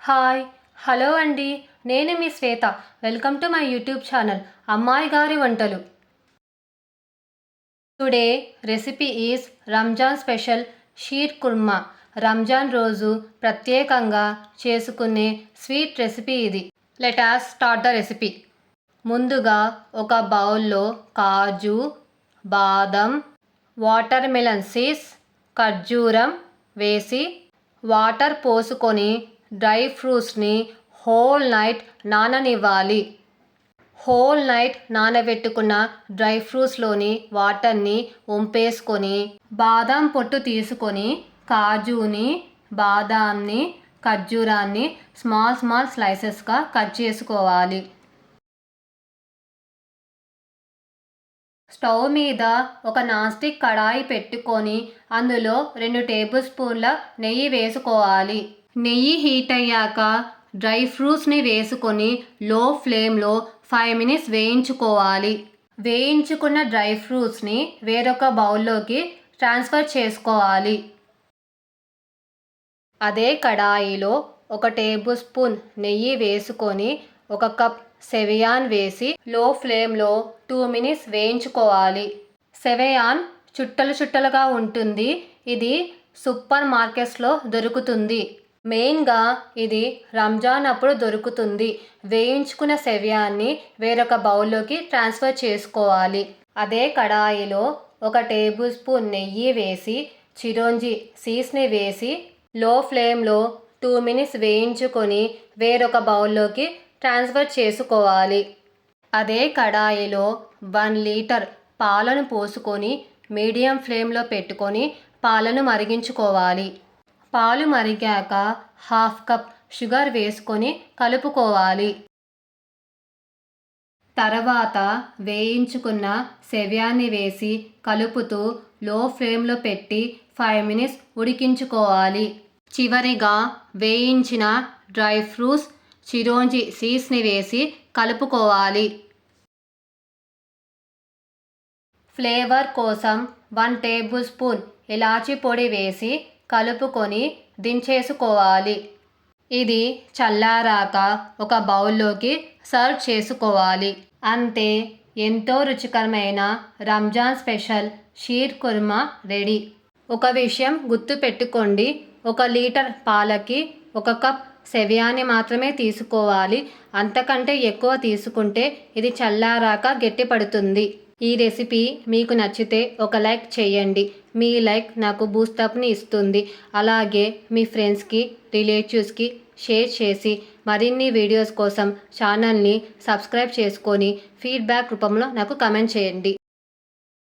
Hi hello అండి, నేను మీ Shweta. Welcome to my YouTube channel అమ్మాయి గారి వంటలు. Today recipe is Ramzan special sheer khurma. Ramzan రోజు ప్రత్యేకంగా చేసుకునే స్వీట్ రెసిపీ ఇది. Let us start the recipe. ముందుగా ఒక బౌల్లో కాజు, బాదం, వాటర్ మెలన్ సీడ్స్, ఖర్జూరం వేసి వాటర్ పోసుకొని డ్రై ఫ్రూట్స్ని హోల్ నైట్ నాననివ్వాలి. హోల్ నైట్ నానబెట్టుకున్న డ్రై ఫ్రూట్స్లోని వాటర్ని వంపేసుకొని బాదం పొట్టు తీసుకొని కాజుని, బాదాంని, ఖర్జూరాన్ని స్మాల్ స్లైసెస్గా కట్ చేసుకోవాలి. స్టవ్ మీద ఒక నాన్ స్టిక్ కడాయి పెట్టుకొని అందులో 2 టేబుల్ స్పూన్ల నెయ్యి వేసుకోవాలి. నెయ్యి హీట్ అయ్యాక డ్రై ఫ్రూట్స్ని వేసుకొని లో ఫ్లేమ్లో 5 మినిట్స్ వేయించుకోవాలి. వేయించుకున్న డ్రై ఫ్రూట్స్ని వేరొక బౌల్లోకి ట్రాన్స్ఫర్ చేసుకోవాలి. అదే కడాయిలో 1 టేబుల్ స్పూన్ నెయ్యి వేసుకొని 1 కప్ సెవియాన్ వేసి లో ఫ్లేమ్లో 2 మినిట్స్ వేయించుకోవాలి. సెవియాన్ చుట్టలుగా ఉంటుంది. ఇది సూపర్ మార్కెట్స్లో దొరుకుతుంది. మెయిన్గా ఇది రంజాన్ అప్పుడు దొరుకుతుంది. వేయించుకున్న సెవియాన్ని వేరొక బౌల్లోకి ట్రాన్స్ఫర్ చేసుకోవాలి. అదే కడాయిలో 1 టేబుల్ స్పూన్ నెయ్యి వేసి చిరోంజి సీడ్స్ని వేసి లో ఫ్లేమ్లో 2 మినిట్స్ వేయించుకొని వేరొక బౌల్లోకి ట్రాన్స్ఫర్ చేసుకోవాలి. అదే కడాయిలో 1 లీటర్ పాలను పోసుకొని మీడియం ఫ్లేమ్లో పెట్టుకొని పాలను మరిగించుకోవాలి. పాలు మరిగాక 1/2 కప్ షుగర్ వేసుకొని కలుపుకోవాలి. తర్వాత వేయించుకున్న సెవియాన్ని వేసి కలుపుతూ లో ఫ్లేమ్లో పెట్టి 5 మినిట్స్ ఉడికించుకోవాలి. చివరిగా వేయించిన డ్రై ఫ్రూట్స్, చిరోంజి సీడ్స్ని వేసి కలుపుకోవాలి. ఫ్లేవర్ కోసం 1 టేబుల్ స్పూన్ ఇలాచీ పొడి వేసి కలుపుకొని దించేసుకోవాలి. ఇది చల్లారాక ఒక బౌల్లోకి సర్వ్ చేసుకోవాలి. అంతే, ఎంతో రుచికరమైన రంజాన్ స్పెషల్ షీర్ కుర్మా రెడీ. ఒక విషయం గుర్తుపెట్టుకోండి, 1 లీటర్ పాలకి 1 కప్ సెవియాని మాత్రమే తీసుకోవాలి. అంతకంటే ఎక్కువ తీసుకుంటే ఇది చల్లారాక గట్టిపడుతుంది. ఈ రెసిపీ మీకు నచ్చితే ఒక లైక్ చేయండి. మీ లైక్ నాకు బూస్టప్ని ఇస్తుంది. అలాగే మీ ఫ్రెండ్స్కి, రిలేటివ్స్కి షేర్ చేసి మరిన్ని వీడియోస్ కోసం ఛానల్ని సబ్స్క్రైబ్ చేసుకొని ఫీడ్బ్యాక్ రూపంలో నాకు కమెంట్ చేయండి.